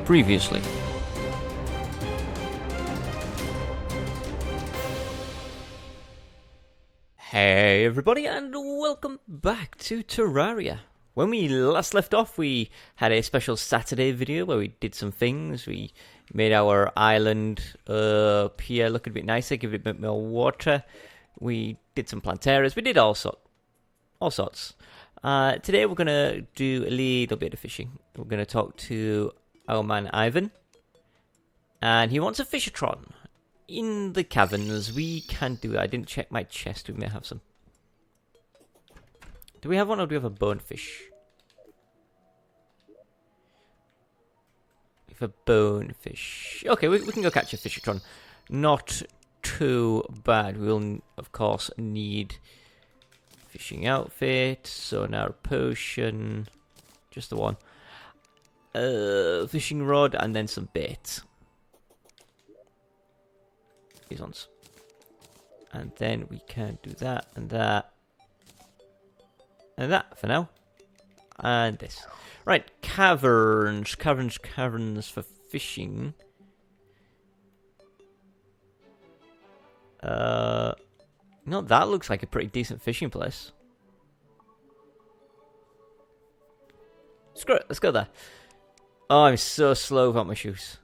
Previously. Hey everybody, and welcome back to Terraria. When we last left off, we had a special Saturday video where we did some things. We made our island up here look a bit nicer, give it a bit more water. We did some Planteras. We did all sorts. Today we're going to do a little bit of fishing. We're going to talk to our man Ivan, and he wants a fishatron in the caverns. We can do that. I didn't check my chest. We may have some. Do we have one, or do we have a bonefish? We have a bonefish. Okay, we can go catch a fishatron. Not too bad. We'll, of course, need fishing outfit, sonar potion, just the one. Fishing rod, and then some bait. These ones. And then we can do that, and that. And that for now. And this. Right, caverns for fishing. No, that looks like a pretty decent fishing place. Screw it, let's go there. Oh, I'm so slow without my shoes.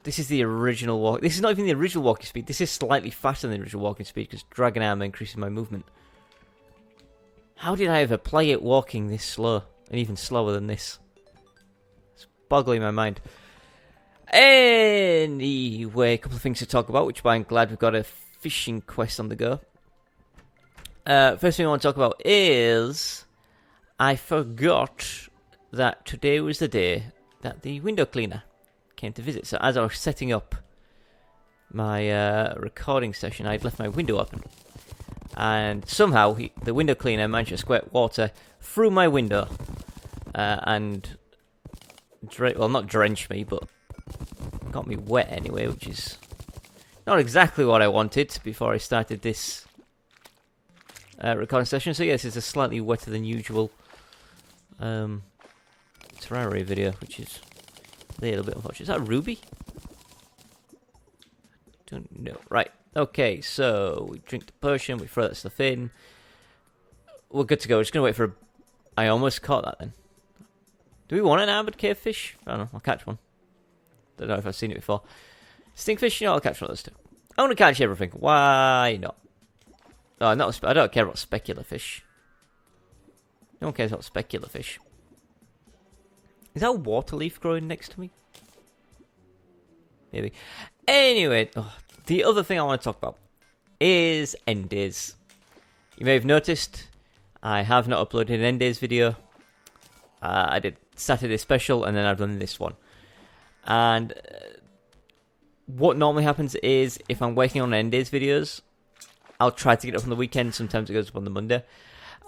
This is the original walk. This is not even the original walking speed. This is slightly faster than the original walking speed because dragon armor increases my movement. How did I ever play it walking this slow? And even slower than this? It's boggling my mind. Anyway, a couple of things to talk about, which I'm glad we've got a fishing quest on the go. First thing I want to talk about is I forgot that today was the day that the window cleaner came to visit. So as I was setting up my recording session, I'd left my window open. And somehow the window cleaner managed to squirt water through my window. And, not drench me, but got me wet anyway, which is not exactly what I wanted before I started this recording session. So yes, it's a slightly wetter than usual Terraria video, which is a little bit unfortunate. Is that a ruby? Don't know. Right. Okay, so we drink the potion, we throw that stuff in. We're good to go. We're just going to wait for I almost caught that then. Do we want an armored cave fish? I don't know. I'll catch one. Don't know if I've seen it before. Stinkfish? You know, I'll catch one of those two. I want to catch everything. Why not? No, I don't care about specular fish. No one cares about specular fish. Is that a water leaf growing next to me? Maybe. Anyway, the other thing I want to talk about is end days. You may have noticed I have not uploaded an end days video. I did Saturday special, and then I've done this one. And what normally happens is if I'm working on end days videos, I'll try to get it up on the weekend. Sometimes it goes up on the Monday.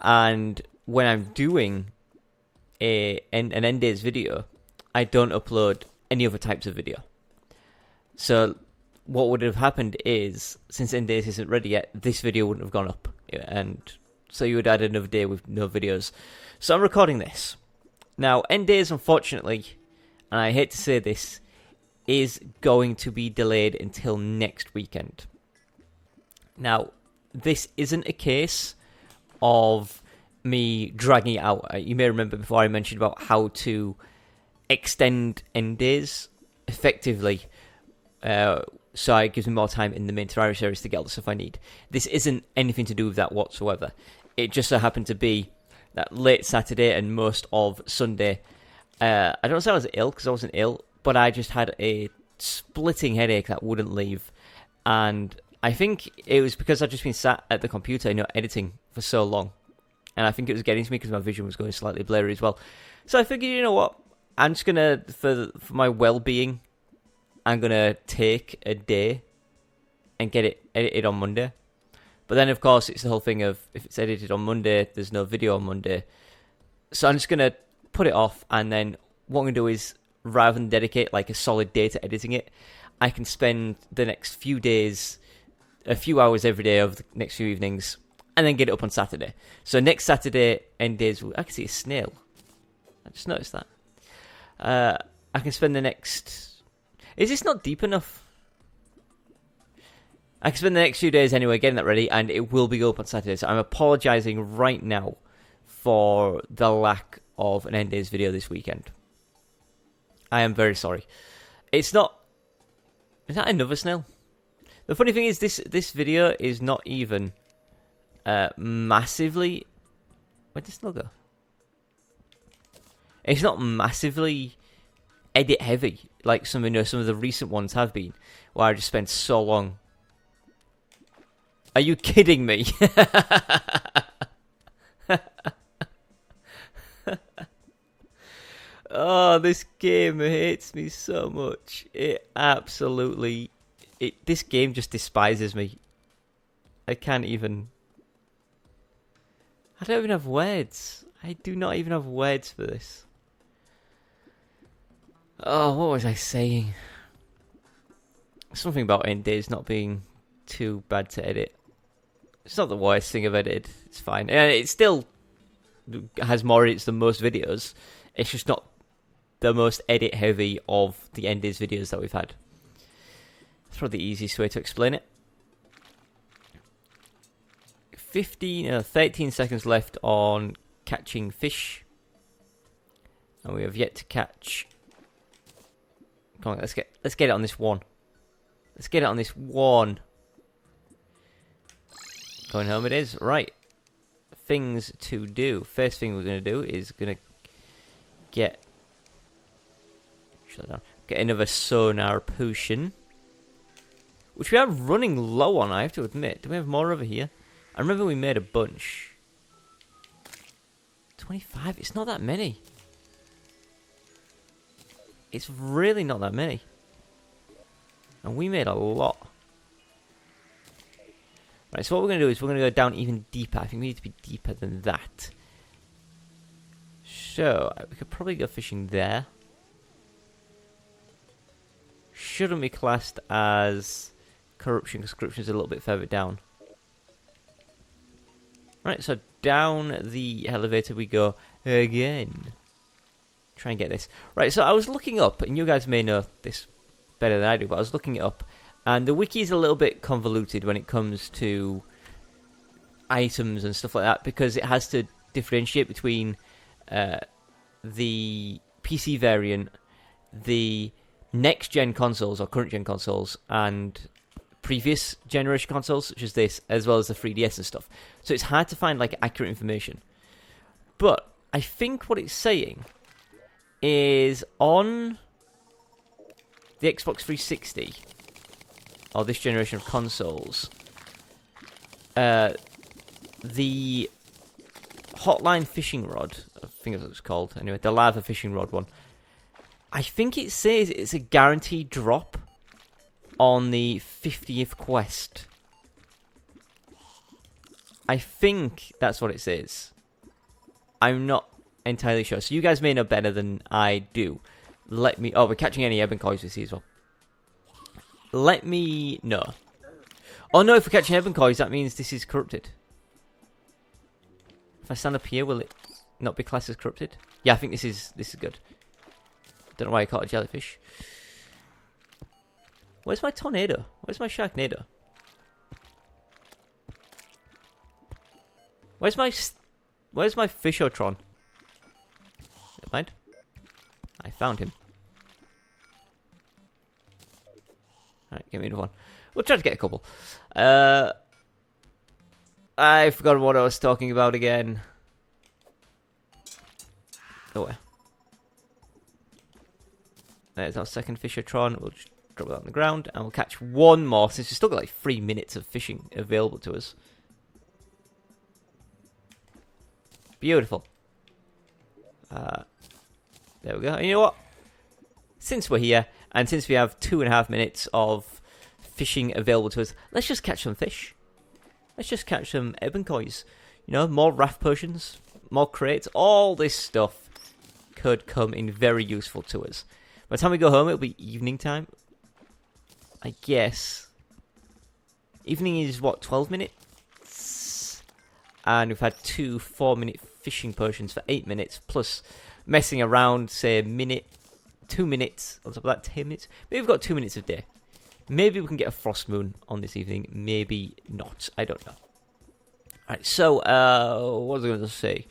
And when I'm doing an end days video, I don't upload any other types of video. So what would have happened is, since end days isn't ready yet, this video wouldn't have gone up. And so you would add another day with no videos. So I'm recording this. Now, end days, unfortunately, and I hate to say this, is going to be delayed until next weekend. Now, this isn't a case of me dragging it out. You may remember before I mentioned about how to extend end days effectively, so it gives me more time in the main Terraria series to get all the stuff I need. This isn't anything to do with that whatsoever. It just so happened to be that late Saturday and most of Sunday, I don't say I was ill, because I wasn't ill, but I just had a splitting headache that wouldn't leave. And I think it was because I'd just been sat at the computer, editing for so long. And I think it was getting to me because my vision was going slightly blurry as well. So I figured, you know what? I'm just going to, for my well-being, I'm going to take a day and get it edited on Monday. But then, of course, it's the whole thing of, if it's edited on Monday, there's no video on Monday. So I'm just going to put it off, and then what I'm going to do is, rather than dedicate like a solid day to editing it, I can spend the next few days, a few hours every day over the next few evenings, and then get it up on Saturday. So next Saturday, end days, I can see a snail. I just noticed that. I can spend the next... Is this not deep enough? I can spend the next few days anyway getting that ready, and it will be up on Saturday. So I'm apologising right now for the lack of an End Days video this weekend. I am very sorry. It's not... Is that another snail? The funny thing is, this video is not even massively... Where'd this snail go? It's not massively edit heavy like some of the recent ones have been, where I just spent so long. Are you kidding me? Oh, this game hates me so much. It absolutely... This game just despises me. I can't even... I don't even have words. I do not even have words for this. Oh, what was I saying? Something about End Days not being too bad to edit. It's not the worst thing I've edited. It's fine. And it still has more edits than most videos. It's just not the most edit heavy of the End Days videos that we've had. That's probably the easiest way to explain it. 13 seconds left on catching fish. And we have yet to catch... Come on, let's get it on this one. Let's get it on this one. Going home it is. Right. Things to do. First thing we're going to do is going to get... Shut down. Get another sonar potion. Which we are running low on, I have to admit. Do we have more over here? I remember we made a bunch. 25? It's not that many. It's really not that many. And we made a lot. Right, so what we're going to do is we're going to go down even deeper. I think we need to be deeper than that. So, we could probably go fishing there. Shouldn't be classed as corruption, because corruption is a little bit further down. Right, so down the elevator we go again. Try and get this. Right, so I was looking up, and you guys may know this better than I do, but I was looking it up, and the wiki is a little bit convoluted when it comes to items and stuff like that, because it has to differentiate between the PC variant, the next-gen consoles, or current-gen consoles, and previous generation consoles, such as this, as well as the 3DS and stuff. So it's hard to find, like, accurate information. But I think what it's saying is on the Xbox 360, or this generation of consoles, the Hotline fishing rod, I think that's what it's called, anyway, the lava fishing rod one, I think it says it's a guaranteed drop on the 50th quest. I think that's what it says. I'm not entirely sure. So you guys may know better than I do. Let me... Oh, we're catching any ebon coins we see as well. Let me know. Oh no, if we're catching ebon coins, that means this is corrupted. If I stand up here, will it not be classed as corrupted? Yeah, I think this is good. Don't know why I caught a jellyfish. Where's my tornado? Where's my sharknado? Where's my Fishotron? Never mind. I found him. Alright, give me another one. We'll try to get a couple. I forgot what I was talking about again. Oh, where? There's our second Fishotron. We'll just drop that on the ground, and we'll catch one more, since we've still got like 3 minutes of fishing available to us. Beautiful. There we go. And you know what? Since we're here, and since we have 2.5 minutes of fishing available to us, let's just catch some fish. Let's just catch some ebon coins. You know, more raft potions, more crates, all this stuff could come in very useful to us. By the time we go home, it'll be evening time. I guess. Evening is what, 12 minutes? And we've had 2 4-minute fishing potions for 8 minutes, plus messing around, say, a minute 2 minutes. On top of that, 10 minutes. Maybe we've got 2 minutes of day. Maybe we can get a frost moon on this evening. Maybe not. I don't know. Alright, so, what was I going to say?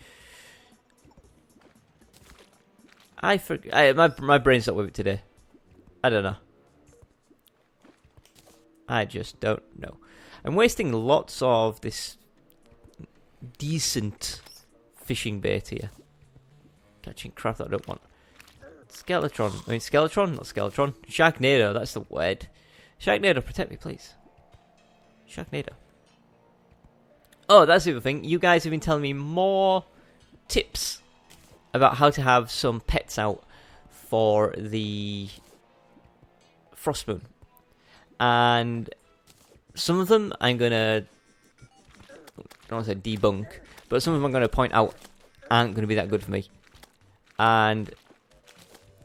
I forget. My brain's not with it today. I don't know. I just don't know. I'm wasting lots of this decent fishing bait here. Catching crap that I don't want. Skeletron. Skeletron, not Skeletron. Sharknado, that's the word. Sharknado, protect me, please. Sharknado. Oh, that's the other thing. You guys have been telling me more tips about how to have some pets out for the frost moon. And some of them I'm going to, I don't want to say debunk, but some of them I'm going to point out aren't going to be that good for me. And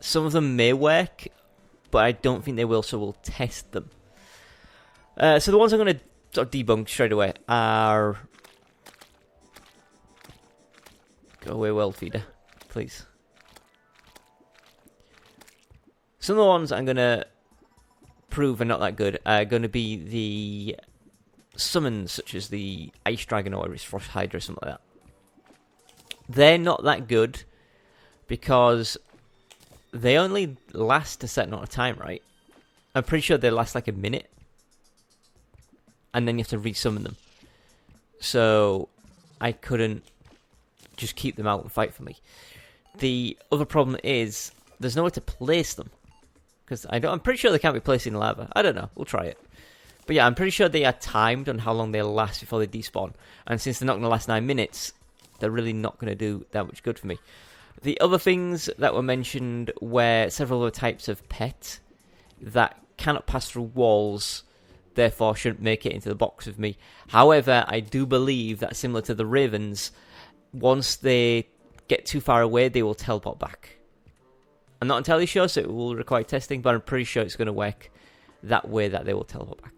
some of them may work, but I don't think they will, so we'll test them. So the ones I'm going to sort of debunk straight away are... Go away, world feeder, please. Some of the ones I'm going to prove are not that good are going to be the summons, such as the Ice Dragon or Frost Hydra or something like that. They're not that good because they only last a certain amount of time, right? I'm pretty sure they last like a minute. And then you have to resummon them. So I couldn't just keep them out and fight for me. The other problem is there's nowhere to place them. Because I'm pretty sure they can't be placed in lava. I don't know. We'll try it. But yeah, I'm pretty sure they are timed on how long they last before they despawn. And since they're not going to last 9 minutes, they're really not going to do that much good for me. The other things that were mentioned were several other types of pet that cannot pass through walls, therefore shouldn't make it into the box with me. However, I do believe that similar to the ravens, once they get too far away, they will teleport back. I'm not entirely sure, so it will require testing, but I'm pretty sure it's going to work that way, that they will teleport back.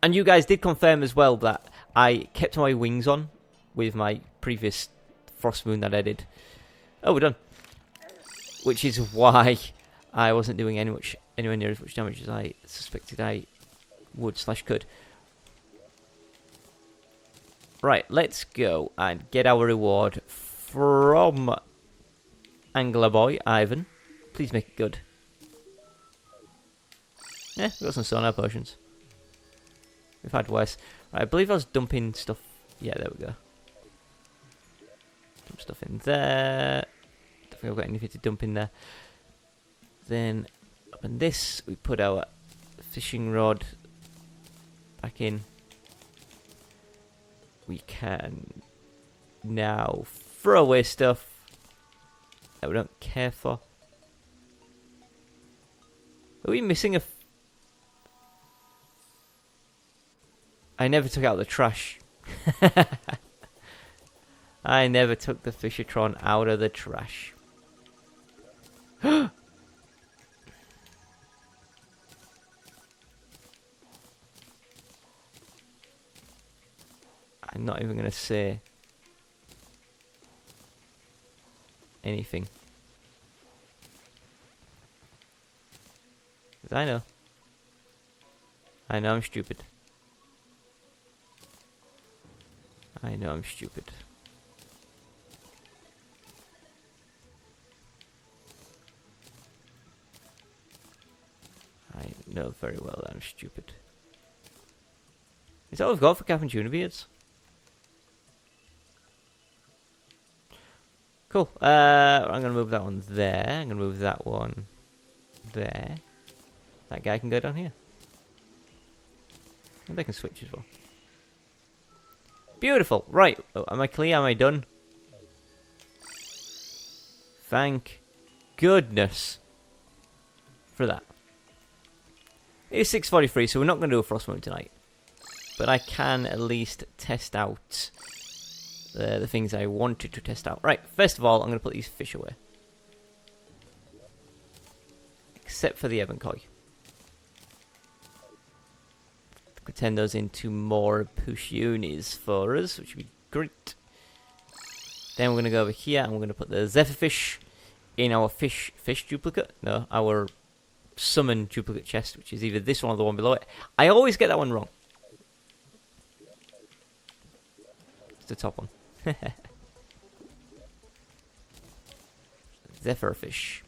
And you guys did confirm as well that I kept my wings on with my previous frost moon that I did. Oh, we're done. Which is why I wasn't doing anywhere near as much damage as I suspected I would/could. Right, let's go and get our reward from Angler Boy Ivan. Please make it good. Yeah, we got some sonar potions. We've had worse. Right, I believe I was dumping stuff. Yeah, there we go. Dump stuff in there. Don't think I've got anything to dump in there. Then, up in this, we put our fishing rod back in. We can now throw away stuff that we don't care for. Are we missing a... I never took out the trash. I never took the Fishertron out of the trash. I'm not even going to say anything. 'Cause I know I'm stupid. I know I'm stupid. I know very well that I'm stupid. Is that what we've got for Cap and Tuna Beards? Cool. I'm going to move that one there. I'm going to move that one there. That guy can go down here. And they can switch as well. Beautiful. Right. Oh, am I clear? Am I done? Thank goodness for that. It's 6:43, so we're not going to do a frost moon tonight. But I can at least test out the things I wanted to test out. Right, first of all, I'm going to put these fish away. Except for the Evancoy. Could turn those into more Pushunis for us, which would be great. Then we're going to go over here and we're going to put the Zephyrfish in our fish duplicate. No, our summon duplicate chest, which is either this one or the one below it. I always get that one wrong. It's the top one. Zephyr fish.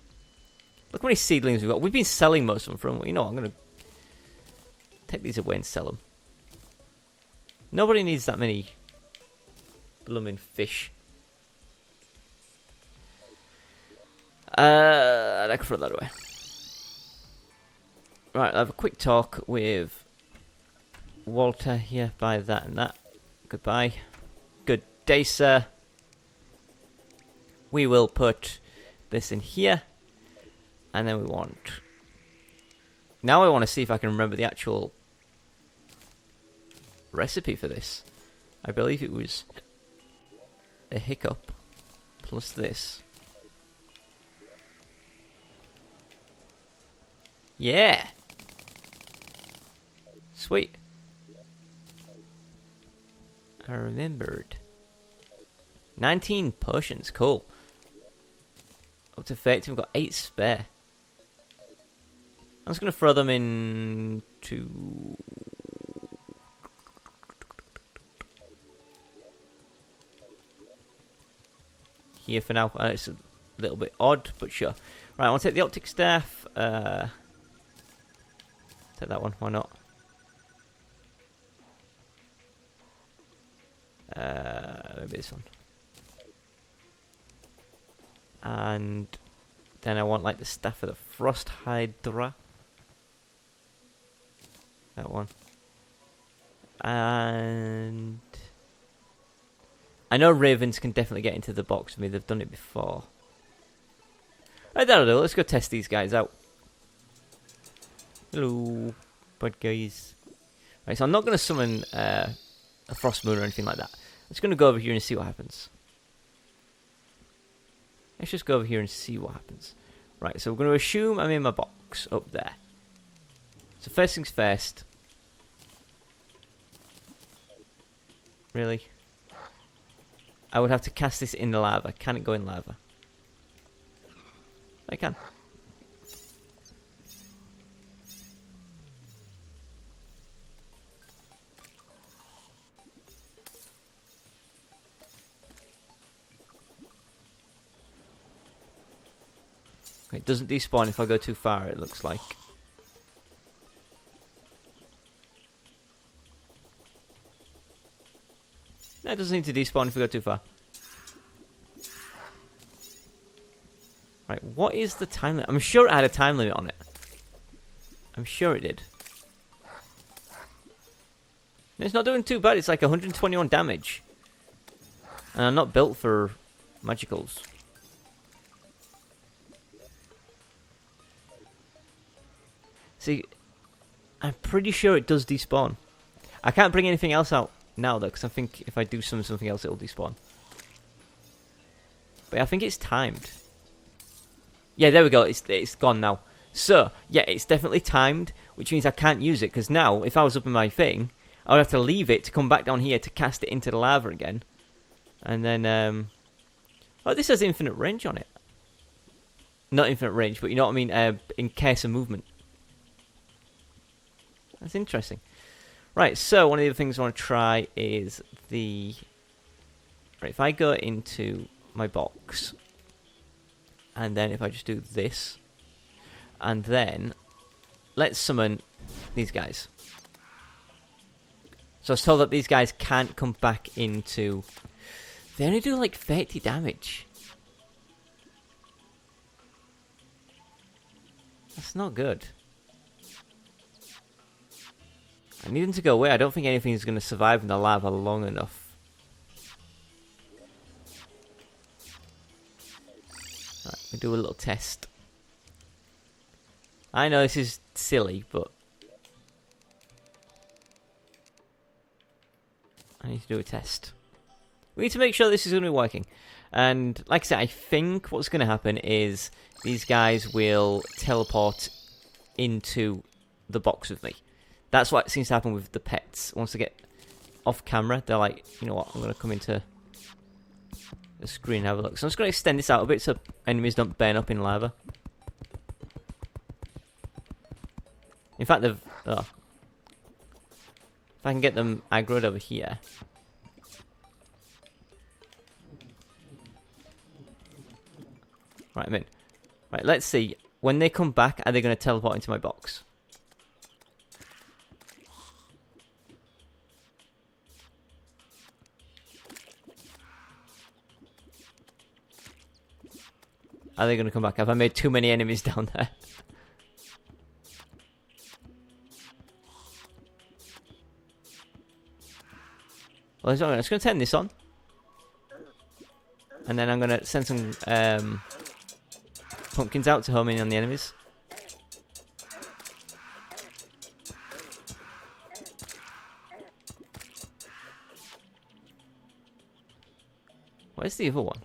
Look how many seedlings we've got. We've been selling most of them from. You know, I'm gonna take these away and sell them. Nobody needs that many blooming fish. I can throw that away. Right, I'll have a quick talk with Walter here. Buy that and that. Goodbye. Good day, sir. We will put this in here. And then we want... Now I want to see if I can remember the actual recipe for this. I believe it was a hiccup plus this. Yeah! Sweet. I remembered. 19 potions, cool. Up to 30, we've got 8 spare. I'm just going to throw them into... here for now. It's a little bit odd, but sure. Right, I want to take the optic staff. Take that one, why not? Maybe this one. And then I want like the staff of the Frost Hydra. That one. And I know ravens can definitely get into the box with me. They've done it before. I don't know. Let's go test these guys out. Hello, bad guys. Right, so I'm not going to summon a frost moon or anything like that. I'm just going to go over here and see what happens. Let's just go over here and see what happens. Right, so we're going to assume I'm in my box up there. So first things first. Really? I would have to cast this in the lava. Can it go in lava? I can. It doesn't despawn if I go too far, it looks like. No, it doesn't need to despawn if we go too far. Right, what is the time limit? I'm sure it had a time limit on it. I'm sure it did. It's not doing too bad, it's like 121 damage. And I'm not built for magicals. See, I'm pretty sure it does despawn. I can't bring anything else out now though, because I think if I do something else, it'll despawn. But I think it's timed. Yeah, there we go. It's gone now. So yeah, it's definitely timed, which means I can't use it. Because now, if I was up in my thing, I would have to leave it to come back down here to cast it into the lava again. And then, oh, this has infinite range on it. Not infinite range, but you know what I mean. In case of movement. That's interesting. Right, so one of the other things I want to try is the... Right, if I go into my box, and then if I just do this, and then let's summon these guys. So I was told that these guys can't come back into... They only do like 30 damage. That's not good. I need them to go away. I don't think anything is going to survive in the lava long enough. Right, we do a little test. I know this is silly, but I need to do a test. We need to make sure this is going to be working. And like I said, I think what's going to happen is these guys will teleport into the box with me. That's what seems to happen with the pets. Once they get off camera, they're like, you know what, I'm going to come into the screen and have a look. So I'm just going to extend this out a bit so enemies don't burn up in lava. In fact, they've... Oh. If I can get them aggroed over here. Right, I'm in. Right, let's see. When they come back, are they going to teleport into my box? Are they going to come back? Have I made too many enemies down there? Well, I'm just going to turn this on. And then I'm going to send some pumpkins out to home in on the enemies. Where's the other one?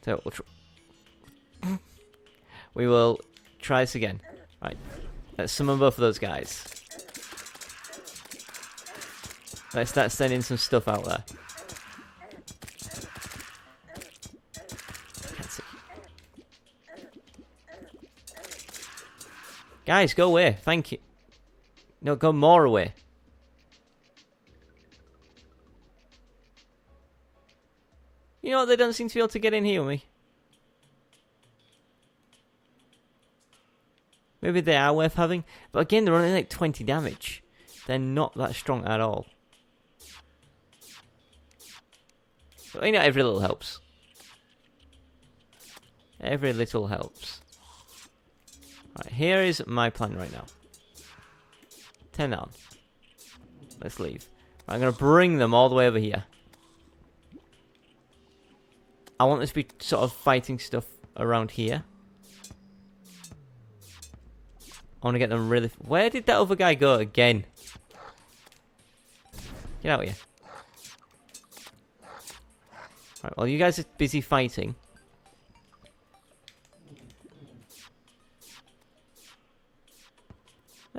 So we will try this again. Right. Let's summon both of those guys. Let's start sending some stuff out there. Can't see. Guys, go away. Thank you. No, go more away. You know what? They don't seem to be able to get in here with me. Maybe they are worth having. But again, they're only like 20 damage. They're not that strong at all. But you know, every little helps. Every little helps. Right, here is my plan right now. 10 down. Let's leave. Right, I'm going to bring them all the way over here. I want this to be sort of fighting stuff around here. I want to get them really... Where did that other guy go again? Get out of here. Right, well, you guys are busy fighting.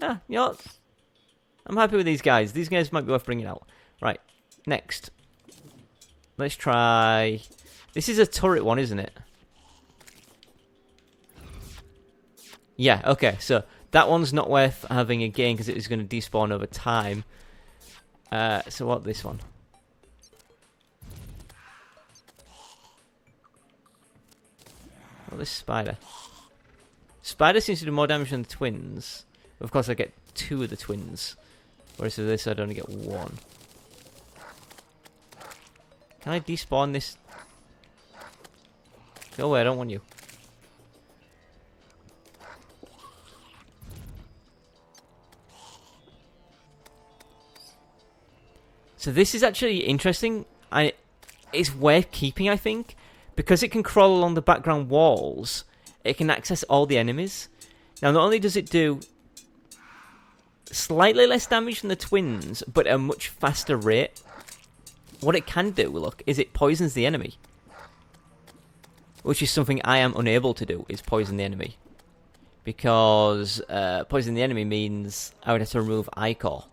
Yeah, you know what? I'm happy with these guys. These guys might be worth bringing out. Right, next. Let's try... This is a turret one, isn't it? Yeah, okay, so that one's not worth having again because it is going to despawn over time. So what, this one? Oh, this spider. Spider seems to do more damage than the twins. Of course, I get 2 of the twins. Whereas with this, I'd only get 1. Can I despawn this? Go away, I don't want you. So this is actually interesting. It's worth keeping, I think. Because it can crawl along the background walls, it can access all the enemies. Now, not only does it do slightly less damage than the twins, but at a much faster rate, what it can do, look, is it poisons the enemy. Which is something I am unable to do, is poison the enemy. Because poisoning the enemy means I would have to remove Ichor.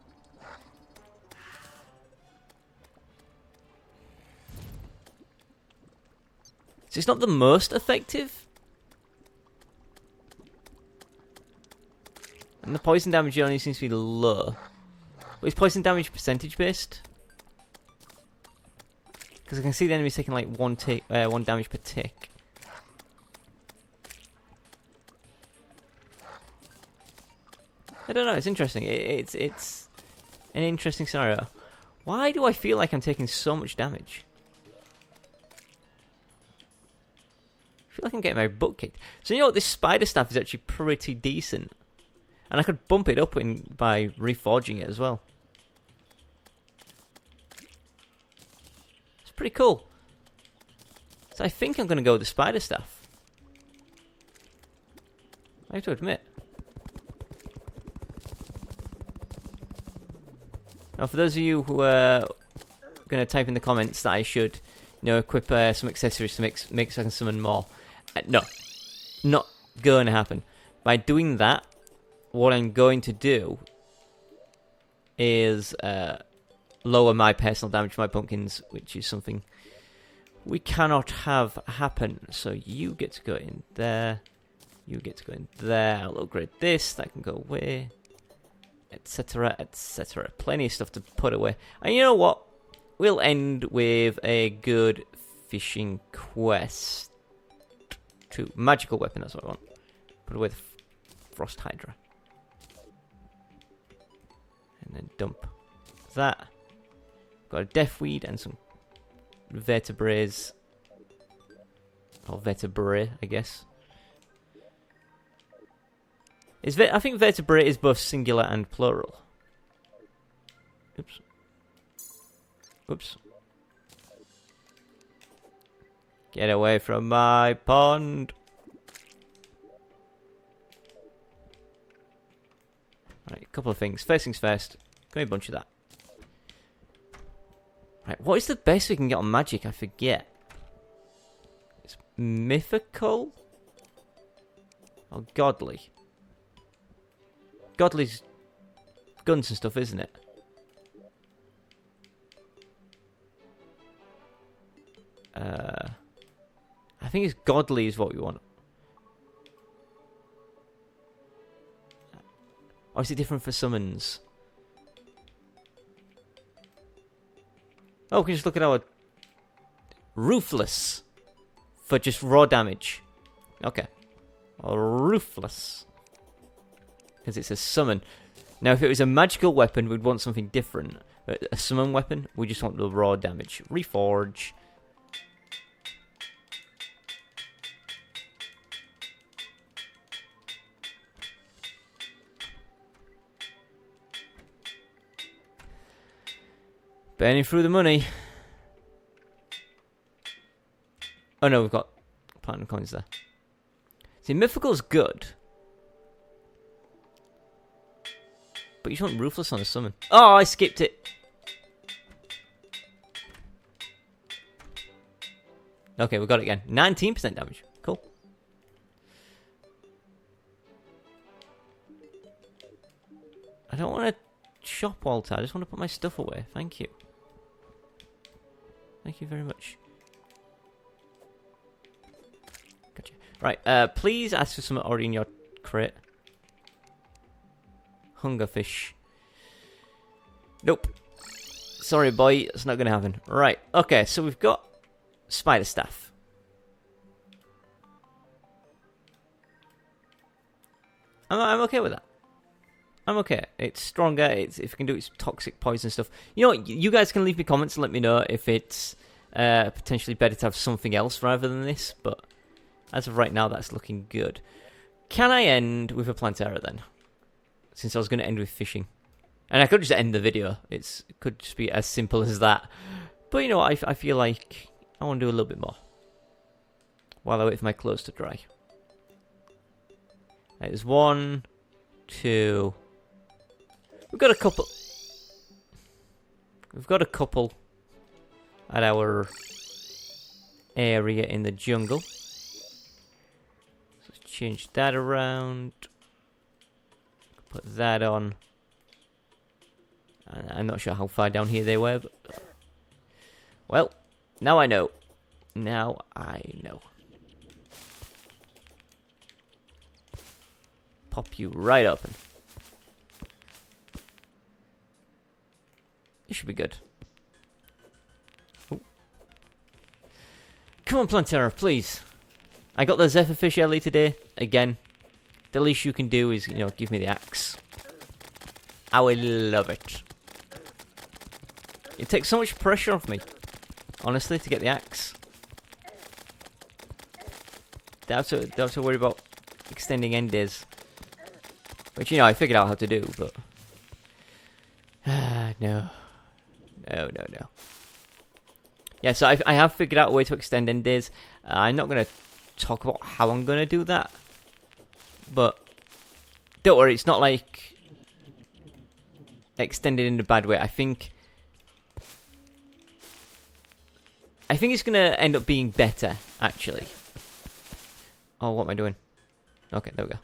So it's not the most effective. And the poison damage only seems to be low. But is poison damage percentage based? Because I can see the enemy's taking like 1 damage per tick. I don't know, it's interesting. It's an interesting scenario. Why do I feel like I'm taking so much damage? I feel like I'm getting my butt kicked. So you know what, this spider staff is actually pretty decent. And I could bump it up by reforging it as well. It's pretty cool. So I think I'm going to go with the spider staff. I have to admit. Now, for those of you who are going to type in the comments that I should, equip some accessories to make so I can summon more. No. Not going to happen. By doing that, what I'm going to do is lower my personal damage to my pumpkins, which is something we cannot have happen. So you get to go in there. You get to go in there. I'll upgrade this. That can go away. Etc. Etc. Plenty of stuff to put away. And you know what? We'll end with a good fishing quest. Magical weapon, that's what I want. Put away the Frost Hydra. And then dump that. Got a Deathweed and some vertebraes. Or vertebrae, I guess. I think vertebrae is both singular and plural. Oops. Oops. Get away from my pond. Right, a couple of things. First things first. Give me a bunch of that. Right, what is the best we can get on magic? I forget. It's mythical? Or godly? Godly's guns and stuff, isn't it? I think it's godly is what we want. Or is it different for summons? Oh, we can just look at our ruthless for just raw damage. Okay. Or ruthless. Because it's a summon. Now, if it was a magical weapon, we'd want something different. But a summon weapon, we just want the raw damage. Reforge. Burning through the money. Oh no, we've got platinum coins there. See, mythical's good. But you just want ruthless on a summon. Oh, I skipped it. Okay, we got it again. 19% damage. Cool. I don't want to shop, Walter. I just want to put my stuff away. Thank you. Thank you very much. Gotcha. Right, please ask for something already in your crate. Hungerfish. Nope. Sorry, boy. It's not going to happen. Right, okay, so we've got Spider Staff. I'm okay with that. I'm okay. It's stronger. If it can do its toxic poison stuff. You know what? You guys can leave me comments and let me know if it's potentially better to have something else rather than this. But as of right now, that's looking good. Can I end with a Plantera then? Since I was going to end with fishing. And I could just end the video. It could just be as simple as that. But you know what? I feel like I want to do a little bit more. While I wait for my clothes to dry. There's 1, 2... We've got a couple. We've got a couple at our area in the jungle. Let's change that around. Put that on. I'm not sure how far down here they were, but well, now I know. Now I know. Pop you right open. This should be good. Ooh. Come on, Plantera, please. I got the Zephyrfish early today. Again, the least you can do is, you know, give me the axe. I will love it. It takes so much pressure off me, honestly, to get the axe. Don't have to worry about extending end days. Which, you know, I figured out how to do, but... no. No. Yeah, so I have figured out a way to extend end days. I'm not going to talk about how I'm going to do that. But don't worry, it's not like extended in a bad way. I think it's going to end up being better, actually. Oh, what am I doing? Okay, there we go.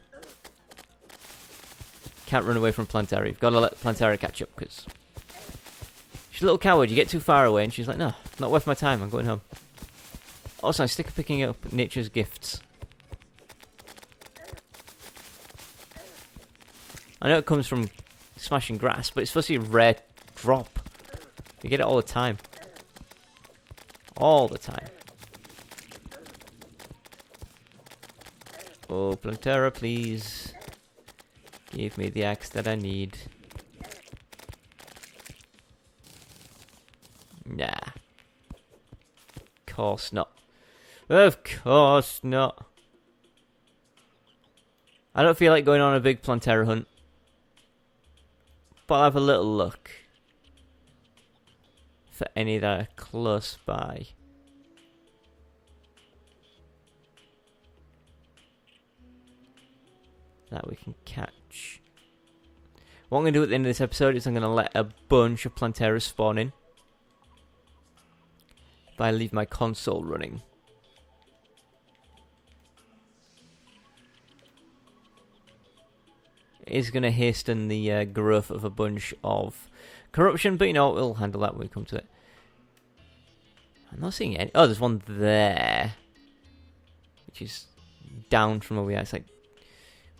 Can't run away from Plantera. You've got to let Plantera catch up, because She's a little coward. You get too far away, and she's like, no, not worth my time. I'm going home. Also, I'm sick of picking up nature's gifts. I know it comes from smashing grass, but it's supposed to be a rare drop. You get it all the time. All the time. Oh, Plantera, please. Give me the axe that I need. Nah. Of course not. Of course not. I don't feel like going on a big Plantera hunt. But I'll have a little look for any that are close by. That we can catch. What I'm going to do at the end of this episode is I'm going to let a bunch of Planteras spawn in. But I leave my console running. It is going to hasten the growth of a bunch of corruption, but you know, we'll handle that when we come to it. I'm not seeing any. Oh, there's one there. Which is down from where we are. It's like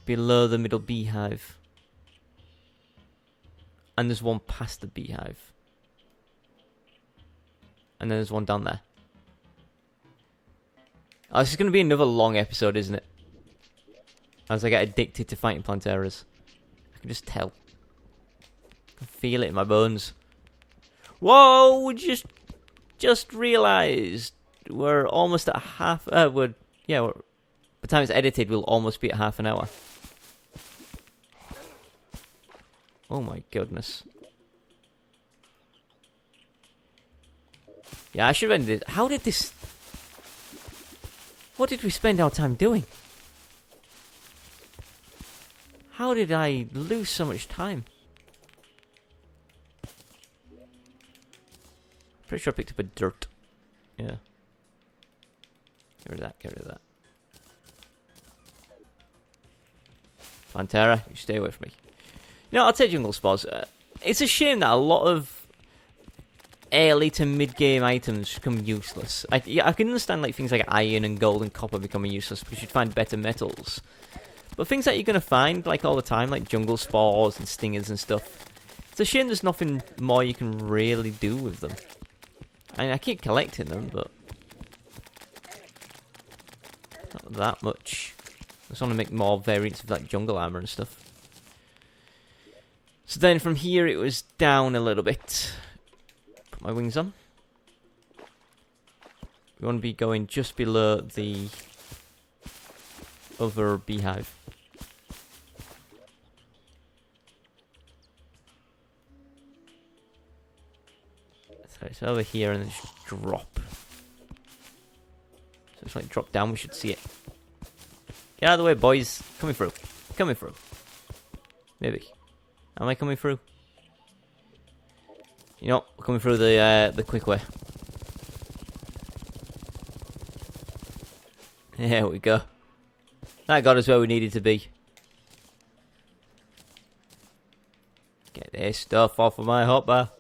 below the middle beehive. And there's one past the beehive. And then there's one down there. Oh, this is going to be another long episode, isn't it? As I get addicted to fighting Planteras. I can just tell. I can feel it in my bones. Whoa! Just realised we're almost at half. By the time it's edited, we'll almost be at half an hour. Oh my goodness. Yeah, I should have ended it. How did this... What did we spend our time doing? How did I lose so much time? Pretty sure I picked up a dirt. Yeah. Get rid of that, get rid of that. Plantera, you stay away from me. You know, I'll take jungle spores. It's a shame that a lot of early to mid-game items become useless. I can understand like things like iron and gold and copper becoming useless because you'd find better metals. But things that you're going to find like all the time, like jungle spores and stingers and stuff, it's a shame there's nothing more you can really do with them. I mean, I keep collecting them, but not that much. I just want to make more variants of like jungle armor and stuff. So then from here it was down a little bit. Put my wings on. We want to be going just below the other beehive. So it's over here and then just drop. So it's like drop down, we should see it. Get out of the way, boys. Coming through. Coming through. Maybe. Am I coming through? You know, we're coming through the quick way. There we go. That got us where we needed to be. Get this stuff off of my hotbar.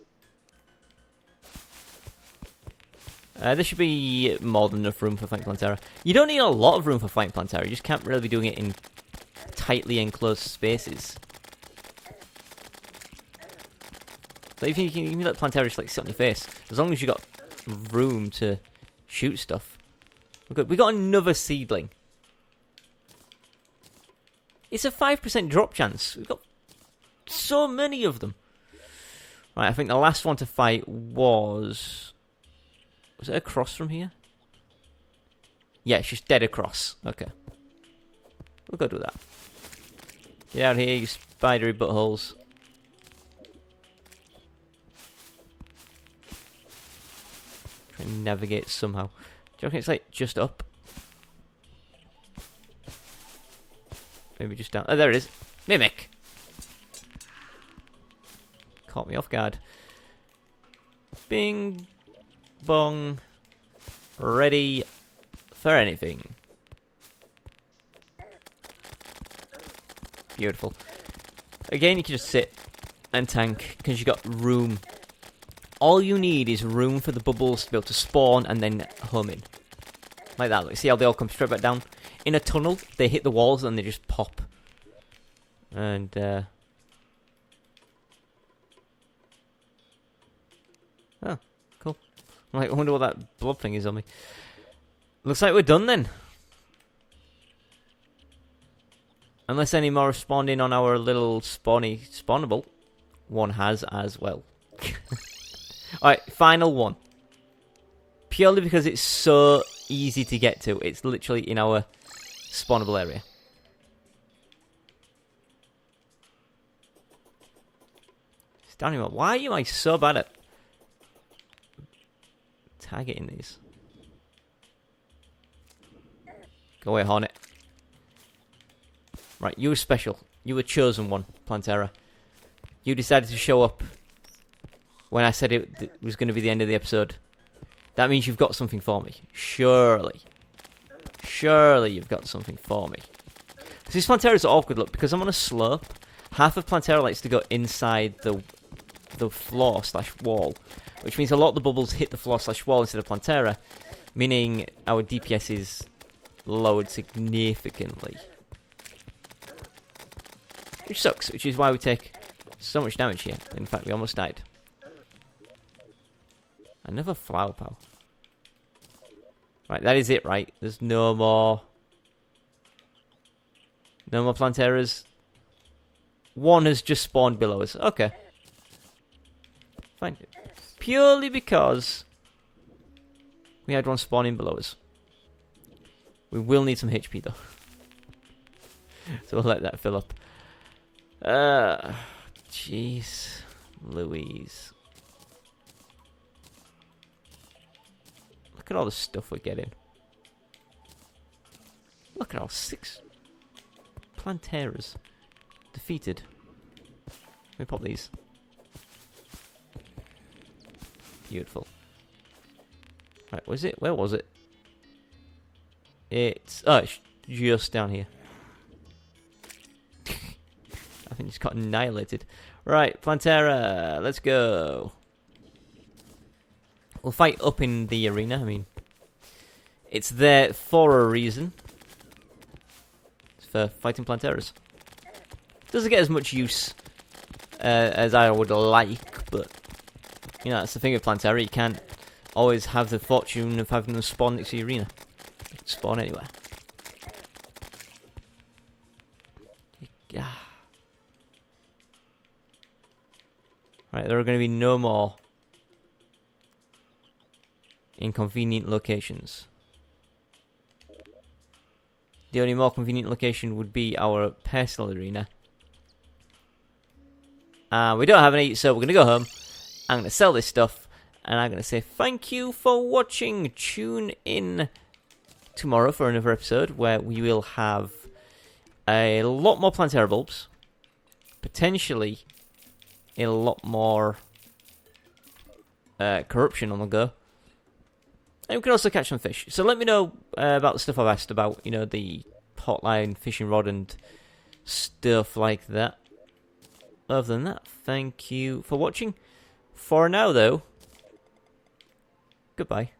There should be more than enough room for fighting Plantera. You don't need a lot of room for fighting Plantera. You just can't really be doing it in tightly enclosed spaces. So if you can let Plantera just like sit on your face, as long as you got room to shoot stuff. We got another seedling. It's a 5% drop chance. We've got so many of them. Right, I think the last one to fight was... Was it across from here? Yeah, she's dead across. Okay. We'll go do that. Get out of here, you spidery buttholes. Try and navigate somehow. Do you reckon it's like just up? Maybe just down. Oh, there it is. Mimic! Caught me off guard. Bing! Bong. Ready for anything. Beautiful. Again, you can just sit and tank because you got room all you need is room for the bubbles to be able to spawn and then home in. Like that. Like, see how they all come straight back down? In a tunnel, they hit the walls and they just pop. And, oh, cool. Like, I wonder what that blob thing is on me. Looks like we're done then. Unless any more have spawned in on our little spawnable. One has as well. Alright, final one. Purely because it's so easy to get to. It's literally in our spawnable area. Standing up. Why am I so bad at targeting these? Go away, Hornet. Right, you were special. You were chosen one, Plantera. You decided to show up when I said it was going to be the end of the episode. That means you've got something for me. Surely. Surely you've got something for me. This Plantera's awkward, look, because I'm on a slope. Half of Plantera likes to go inside the floor/wall, which means a lot of the bubbles hit the floor/wall instead of Plantera, meaning our DPS is lowered significantly. Which sucks, which is why we take so much damage here. In fact, we almost died. Another flower power. Right, that is it, right? There's no more... No more Planteras. One has just spawned below us. Okay. Fine. Purely because we had one spawning below us. We will need some HP, though. So we'll let that fill up. Jeez. Louise. Look at all the stuff we're getting. Look at all 6 Planteras defeated. Let me pop these. Beautiful. Right, was it? Where was it? It's just down here. I think it's got annihilated. Right, Plantera, let's go. We'll fight up in the arena. I mean, it's there for a reason. It's for fighting Planteras. Doesn't get as much use as I would like, but you know, that's the thing with Plantera. You can't always have the fortune of having them spawn next to the arena. You can spawn anywhere. Right, there are going to be no more inconvenient locations. The only more convenient location would be our personal arena. We don't have any, so we're going to go home. I'm going to sell this stuff, and I'm going to say thank you for watching. Tune in tomorrow for another episode where we will have a lot more Plantera bulbs. Potentially a lot more corruption on the go. And we can also catch some fish. So let me know about the stuff I've asked about, you know, the hotline, fishing rod, and stuff like that. Other than that, thank you for watching. For now, though, goodbye.